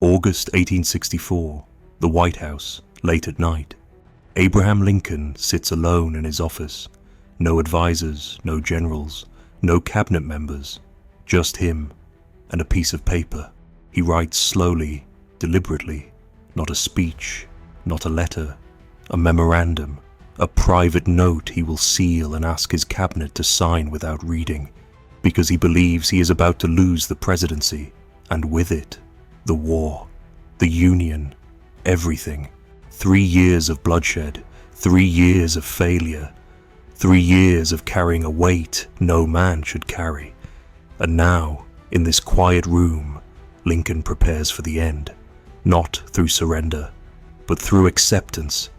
August 1864, the White House, late at night. Abraham Lincoln sits alone in his office. No advisors, no generals, no cabinet members, just him and a piece of paper. He writes slowly, deliberately, not a speech, not a letter, a memorandum, a private note he will seal and ask his cabinet to sign without reading, because he believes he is about to lose the presidency, and with it, the war, the Union, everything. 3 years of bloodshed, 3 years of failure, 3 years of carrying a weight no man should carry. And now, in this quiet room, Lincoln prepares for the end, not through surrender, but through acceptance.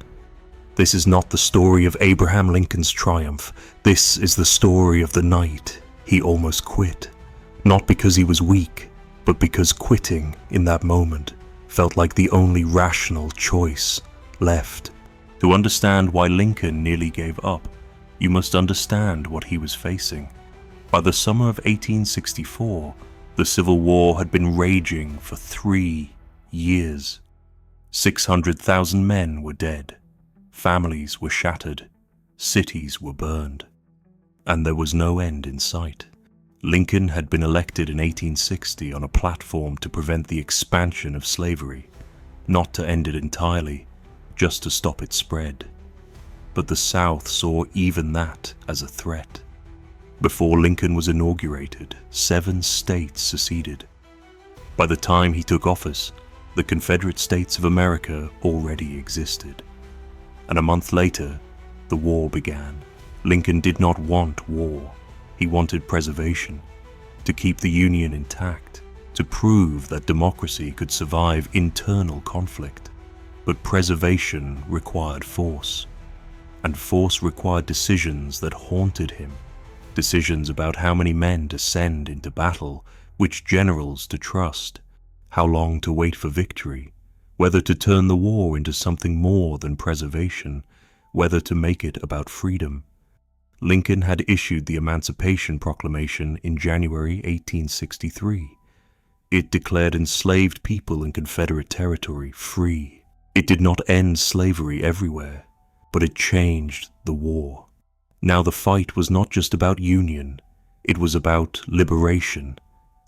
This is not the story of Abraham Lincoln's triumph. This is the story of the night he almost quit, not because he was weak, but because quitting in that moment felt like the only rational choice left. To understand why Lincoln nearly gave up, you must understand what he was facing. By the summer of 1864, the Civil War had been raging for 3 years. 600,000 men were dead, families were shattered, cities were burned, and there was no end in sight. Lincoln had been elected in 1860 on a platform to prevent the expansion of slavery, not to end it entirely, just to stop its spread. But the South saw even that as a threat. Before Lincoln was inaugurated, 7 states seceded. By the time he took office, the Confederate States of America already existed. And a month later, the war began. Lincoln did not want war. He wanted preservation, to keep the Union intact, to prove that democracy could survive internal conflict. But preservation required force, and force required decisions that haunted him. Decisions about how many men to send into battle, which generals to trust, how long to wait for victory, whether to turn the war into something more than preservation, whether to make it about freedom. Lincoln had issued the Emancipation Proclamation in January 1863. It declared enslaved people in Confederate territory free. It did not end slavery everywhere, but it changed the war. Now the fight was not just about union, it was about liberation,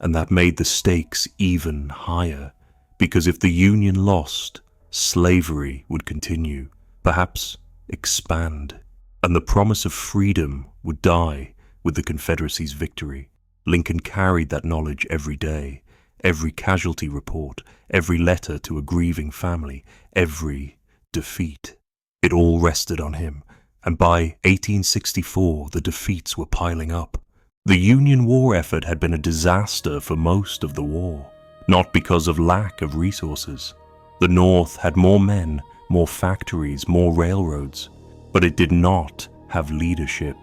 and that made the stakes even higher, because if the Union lost, slavery would continue, perhaps expand, and the promise of freedom would die with the Confederacy's victory. Lincoln carried that knowledge every day, every casualty report, every letter to a grieving family, every defeat. It all rested on him, and by 1864 the defeats were piling up. The Union war effort had been a disaster for most of the war, not because of lack of resources. The North had more men, more factories, more railroads, but it did not have leadership,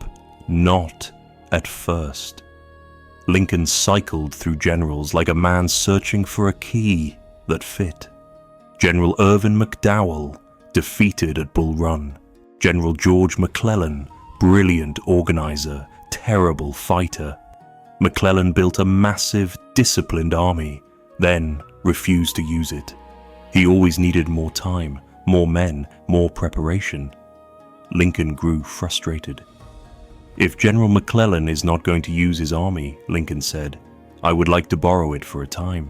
not at first. Lincoln cycled through generals like a man searching for a key that fit. General Irvin McDowell, defeated at Bull Run. General George McClellan, brilliant organizer, terrible fighter. McClellan built a massive, disciplined army, then refused to use it. He always needed more time, more men, more preparation. Lincoln grew frustrated. If General McClellan is not going to use his army, Lincoln said, I would like to borrow it for a time.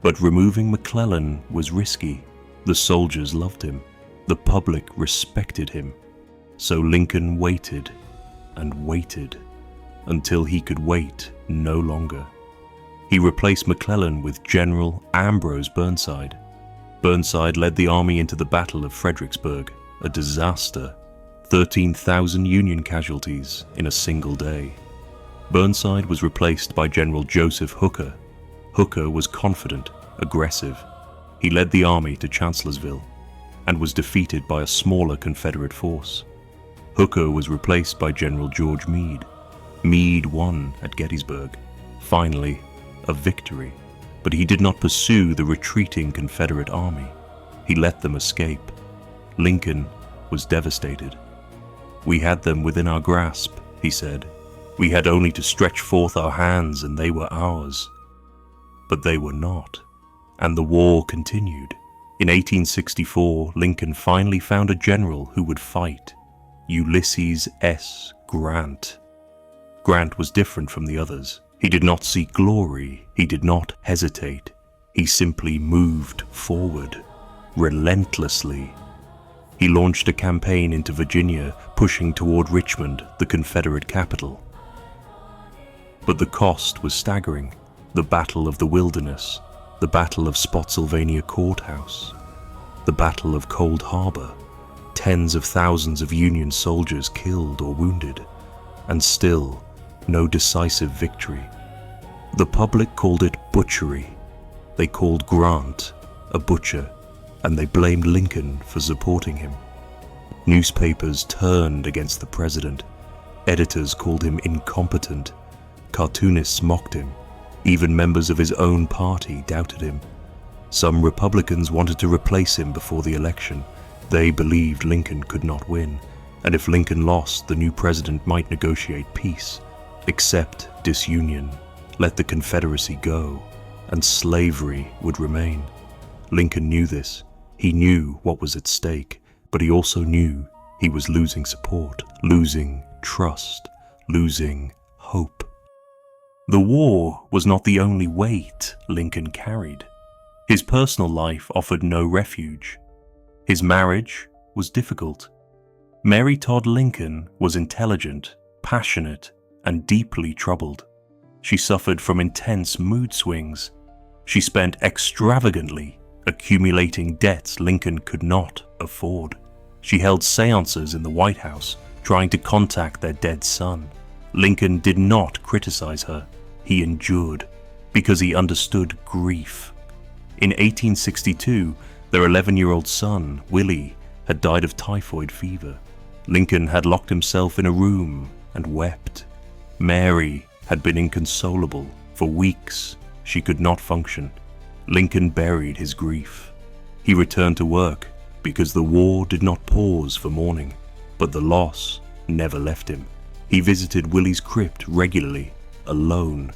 But removing McClellan was risky. The soldiers loved him. The public respected him. So Lincoln waited and waited until he could wait no longer. He replaced McClellan with General Ambrose Burnside. Burnside led the army into the Battle of Fredericksburg, a disaster. 13,000 Union casualties in a single day. Burnside was replaced by General Joseph Hooker. Hooker was confident, aggressive. He led the army to Chancellorsville and was defeated by a smaller Confederate force. Hooker was replaced by General George Meade. Meade won at Gettysburg. Finally, a victory. But he did not pursue the retreating Confederate army. He let them escape. Lincoln was devastated. We had them within our grasp, he said. We had only to stretch forth our hands and they were ours. But they were not. And the war continued. In 1864, Lincoln finally found a general who would fight, Ulysses S. Grant. Grant was different from the others. He did not seek glory. He did not hesitate. He simply moved forward, relentlessly. He launched a campaign into Virginia, pushing toward Richmond, the Confederate capital. But the cost was staggering. The Battle of the Wilderness, the Battle of Spotsylvania Courthouse, the Battle of Cold Harbor, tens of thousands of Union soldiers killed or wounded, and still no decisive victory. The public called it butchery. They called Grant a butcher, and they blamed Lincoln for supporting him. Newspapers turned against the president. Editors called him incompetent. Cartoonists mocked him. Even members of his own party doubted him. Some Republicans wanted to replace him before the election. They believed Lincoln could not win, and if Lincoln lost, the new president might negotiate peace, accept disunion, let the Confederacy go, and slavery would remain. Lincoln knew this. He knew what was at stake, but he also knew he was losing support, losing trust, losing hope. The war was not the only weight Lincoln carried. His personal life offered no refuge. His marriage was difficult. Mary Todd Lincoln was intelligent, passionate, and deeply troubled. She suffered from intense mood swings. She spent extravagantly, accumulating debts Lincoln could not afford. She held seances in the White House, trying to contact their dead son. Lincoln did not criticize her. He endured, because he understood grief. In 1862, their 11-year-old son, Willie, had died of typhoid fever. Lincoln had locked himself in a room and wept. Mary had been inconsolable. For weeks, she could not function. Lincoln buried his grief. He returned to work because the war did not pause for mourning, but the loss never left him. He visited Willie's crypt regularly, alone,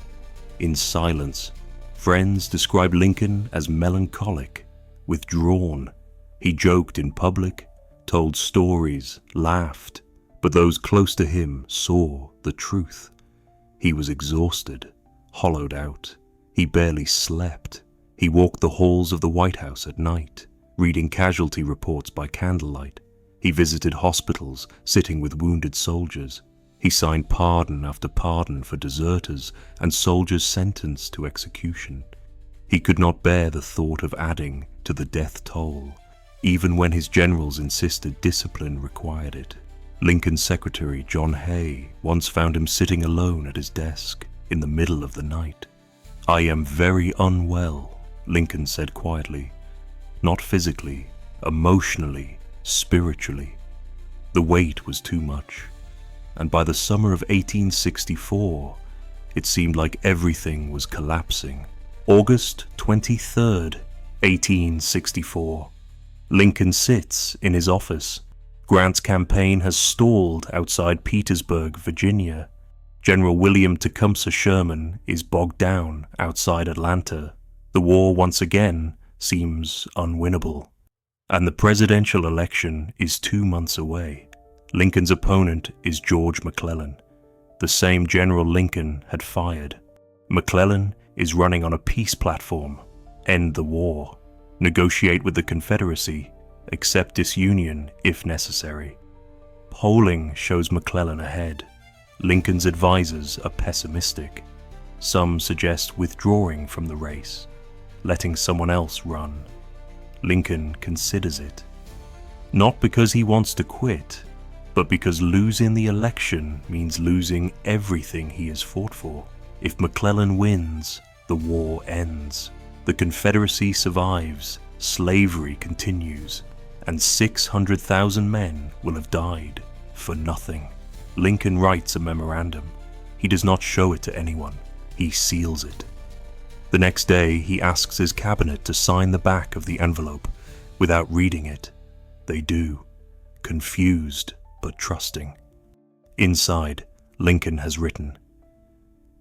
in silence. Friends described Lincoln as melancholic, withdrawn. He joked in public, told stories, laughed, but those close to him saw the truth. He was exhausted, hollowed out. He barely slept. He walked the halls of the White House at night, reading casualty reports by candlelight. He visited hospitals, sitting with wounded soldiers. He signed pardon after pardon for deserters and soldiers sentenced to execution. He could not bear the thought of adding to the death toll, even when his generals insisted discipline required it. Lincoln's secretary, John Hay, once found him sitting alone at his desk in the middle of the night. "I am very unwell," Lincoln said quietly. Not physically, emotionally, spiritually. The weight was too much. And by the summer of 1864, it seemed like everything was collapsing. August 23rd, 1864. Lincoln sits in his office. Grant's campaign has stalled outside Petersburg, Virginia. General William Tecumseh Sherman is bogged down outside Atlanta. The war once again seems unwinnable. And the presidential election is 2 months away. Lincoln's opponent is George McClellan, the same General Lincoln had fired. McClellan is running on a peace platform: end the war, negotiate with the Confederacy, accept disunion if necessary. Polling shows McClellan ahead. Lincoln's advisors are pessimistic. Some suggest withdrawing from the race, letting someone else run. Lincoln considers it. Not because he wants to quit, but because losing the election means losing everything he has fought for. If McClellan wins, the war ends. The Confederacy survives, slavery continues, and 600,000 men will have died for nothing. Lincoln writes a memorandum. He does not show it to anyone. He seals it. The next day, he asks his cabinet to sign the back of the envelope without reading it. They do, confused but trusting. Inside, Lincoln has written,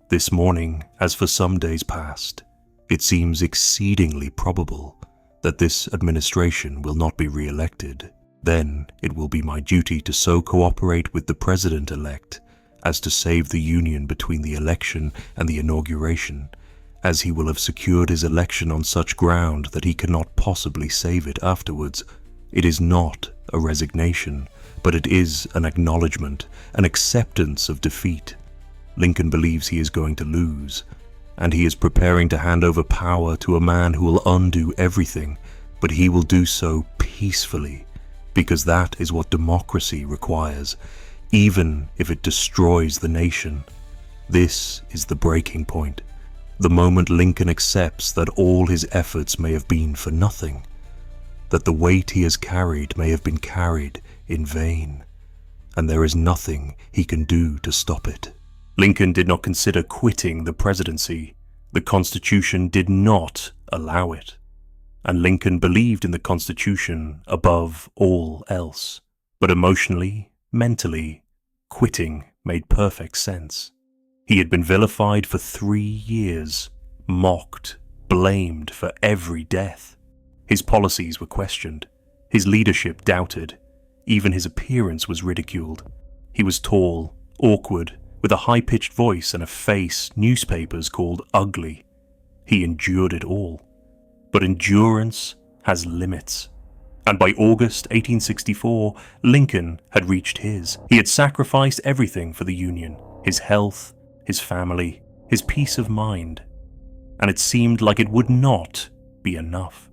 "This morning, as for some days past, It seems exceedingly probable that this administration will not be re-elected. Then it will be my duty to so cooperate with the President-elect as to save the union between the election and the inauguration, as he will have secured his election on such ground that he cannot possibly save it afterwards. It is not a resignation, but it is an acknowledgement, an acceptance of defeat. Lincoln believes he is going to lose, and he is preparing to hand over power to a man who will undo everything, but he will do so peacefully, because that is what democracy requires, even if it destroys the nation. This is the breaking point, the moment Lincoln accepts that all his efforts may have been for nothing, that the weight he has carried may have been carried in vain, and there is nothing he can do to stop it. Lincoln did not consider quitting the presidency. The Constitution did not allow it, and Lincoln believed in the Constitution above all else. But emotionally, mentally, quitting made perfect sense. He had been vilified for 3 years, mocked, blamed for every death. His policies were questioned, his leadership doubted, even his appearance was ridiculed. He was tall, awkward, with a high-pitched voice and a face newspapers called ugly. He endured it all. But endurance has limits. And by August 1864, Lincoln had reached his. He had sacrificed everything for the Union, his health, his family, his peace of mind. And it seemed like it would not be enough.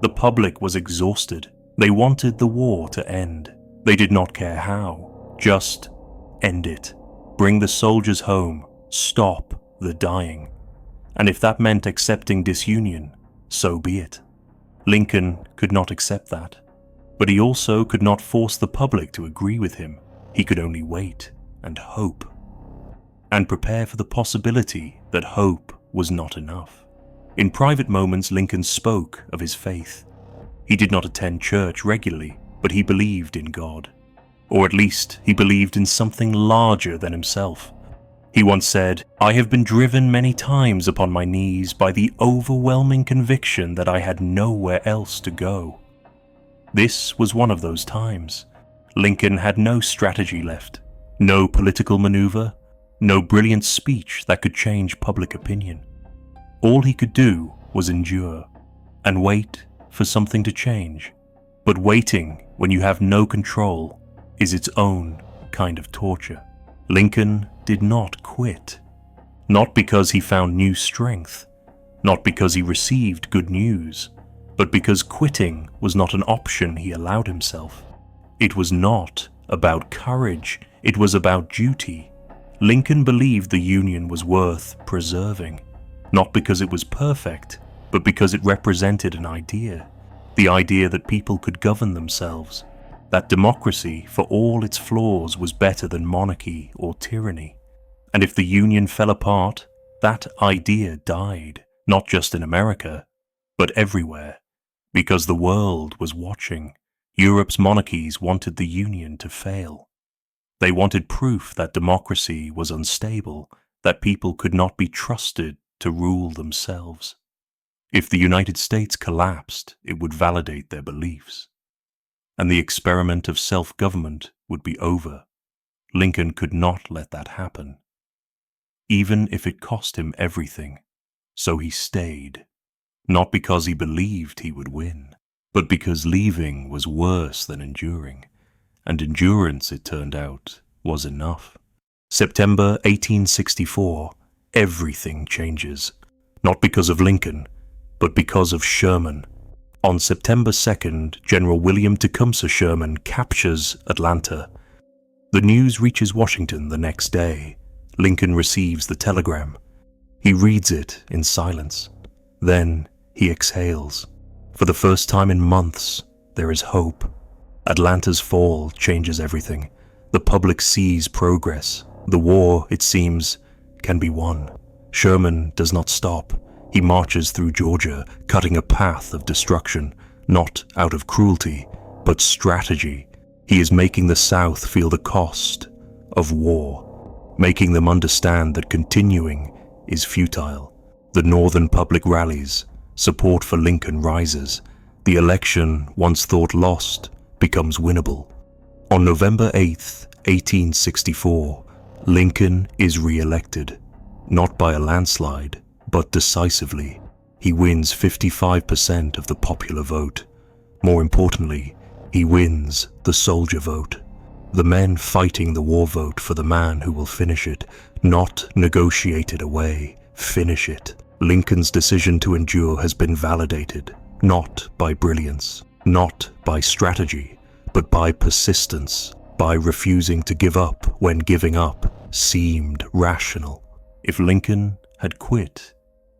The public was exhausted. They wanted the war to end. They did not care how. Just end it. Bring the soldiers home, stop the dying. And if that meant accepting disunion, so be it. Lincoln could not accept that. But he also could not force the public to agree with him. He could only wait and hope. And prepare for the possibility that hope was not enough. In private moments, Lincoln spoke of his faith. He did not attend church regularly, but he believed in God. Or at least he believed in something larger than himself. He once said, "I have been driven many times upon my knees by the overwhelming conviction that I had nowhere else to go." This was one of those times. Lincoln had no strategy left, no political maneuver, no brilliant speech that could change public opinion. All he could do was endure and wait for something to change. But waiting when you have no control is its own kind of torture. Lincoln did not quit. Not because he found new strength, not because he received good news, but because quitting was not an option he allowed himself. It was not about courage, it was about duty. Lincoln believed the Union was worth preserving, not because it was perfect, but because it represented an idea, the idea that people could govern themselves, that democracy, for all its flaws, was better than monarchy or tyranny. And if the Union fell apart, that idea died, not just in America, but everywhere, because the world was watching. Europe's monarchies wanted the Union to fail. They wanted proof that democracy was unstable, that people could not be trusted to rule themselves. If the United States collapsed, it would validate their beliefs, and the experiment of self-government would be over. Lincoln could not let that happen, even if it cost him everything. So he stayed, not because he believed he would win, but because leaving was worse than enduring, and endurance, it turned out, was enough. September 1864, everything changes, not because of Lincoln, but because of Sherman. On September 2nd, General William Tecumseh Sherman captures Atlanta. The news reaches Washington the next day. Lincoln receives the telegram. He reads it in silence. Then he exhales. For the first time in months, there is hope. Atlanta's fall changes everything. The public sees progress. The war, it seems, can be won. Sherman does not stop. He marches through Georgia, cutting a path of destruction, not out of cruelty, but strategy. He is making the South feel the cost of war, making them understand that continuing is futile. The northern public rallies, support for Lincoln rises. The election, once thought lost, becomes winnable. On November 8th, 1864, Lincoln is re-elected, not by a landslide, but decisively. He wins 55% of the popular vote. More importantly, he wins the soldier vote. The men fighting the war vote for the man who will finish it, not negotiate it away, finish it. Lincoln's decision to endure has been validated, not by brilliance, not by strategy, but by persistence, by refusing to give up when giving up seemed rational. If Lincoln had quit,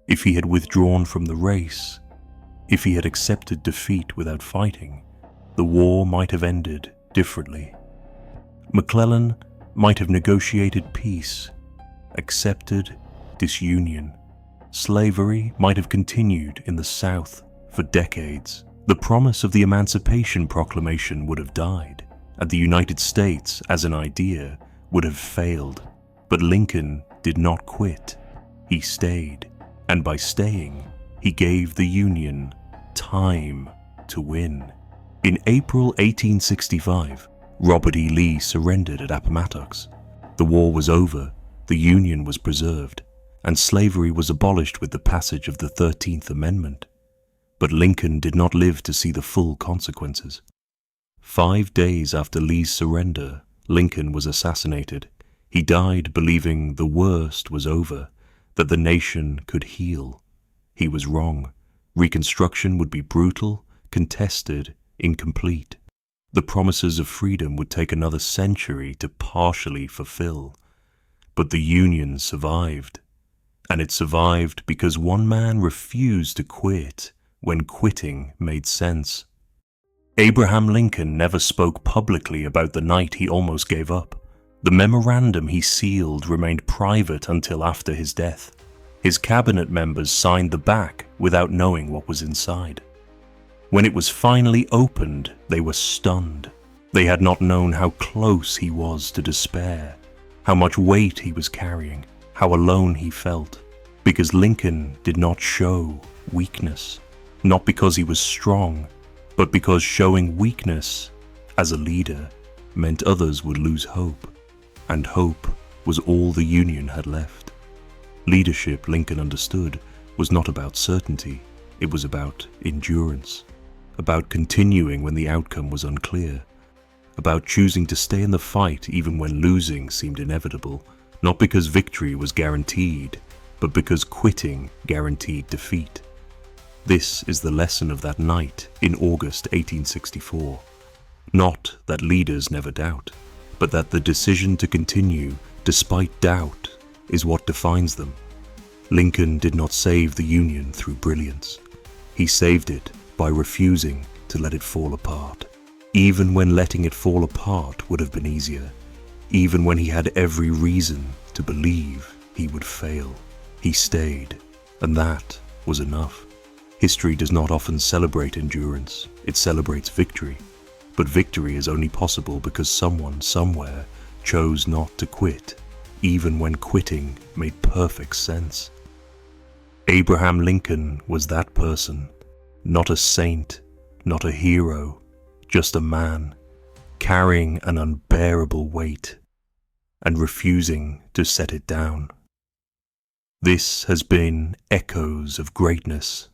if he had withdrawn from the race, if he had accepted defeat without fighting, the war might have ended differently. McClellan might have negotiated peace, accepted disunion. Slavery might have continued in the South for decades. The promise of the Emancipation Proclamation would have died, and the United States as an idea would have failed. But Lincoln did not quit. He stayed, and by staying, he gave the Union time to win. In April 1865, Robert E. Lee surrendered at Appomattox. The war was over, the Union was preserved, and slavery was abolished with the passage of the 13th Amendment. But Lincoln did not live to see the full consequences. 5 days after Lee's surrender, Lincoln was assassinated. He died believing the worst was over, that the nation could heal. He was wrong. Reconstruction would be brutal, contested, incomplete. The promises of freedom would take another century to partially fulfill. But the Union survived. And it survived because one man refused to quit when quitting made sense. Abraham Lincoln never spoke publicly about the night he almost gave up. The memorandum he sealed remained private until after his death. His cabinet members signed the back without knowing what was inside. When it was finally opened, they were stunned. They had not known how close he was to despair, how much weight he was carrying, how alone he felt. Because Lincoln did not show weakness, not because he was strong, but because showing weakness as a leader meant others would lose hope, and hope was all the Union had left. Leadership, Lincoln understood, was not about certainty, it was about endurance. About continuing when the outcome was unclear, about choosing to stay in the fight even when losing seemed inevitable, not because victory was guaranteed, but because quitting guaranteed defeat. This is the lesson of that night in August 1864. Not that leaders never doubt, but that the decision to continue despite doubt is what defines them. Lincoln did not save the Union through brilliance. He saved it by refusing to let it fall apart. Even when letting it fall apart would have been easier, even when he had every reason to believe he would fail. He stayed, and that was enough. History does not often celebrate endurance, it celebrates victory. But victory is only possible because someone somewhere chose not to quit, even when quitting made perfect sense. Abraham Lincoln was that person. Not a saint, not a hero, just a man, carrying an unbearable weight and refusing to set it down. This has been Echoes of Greatness.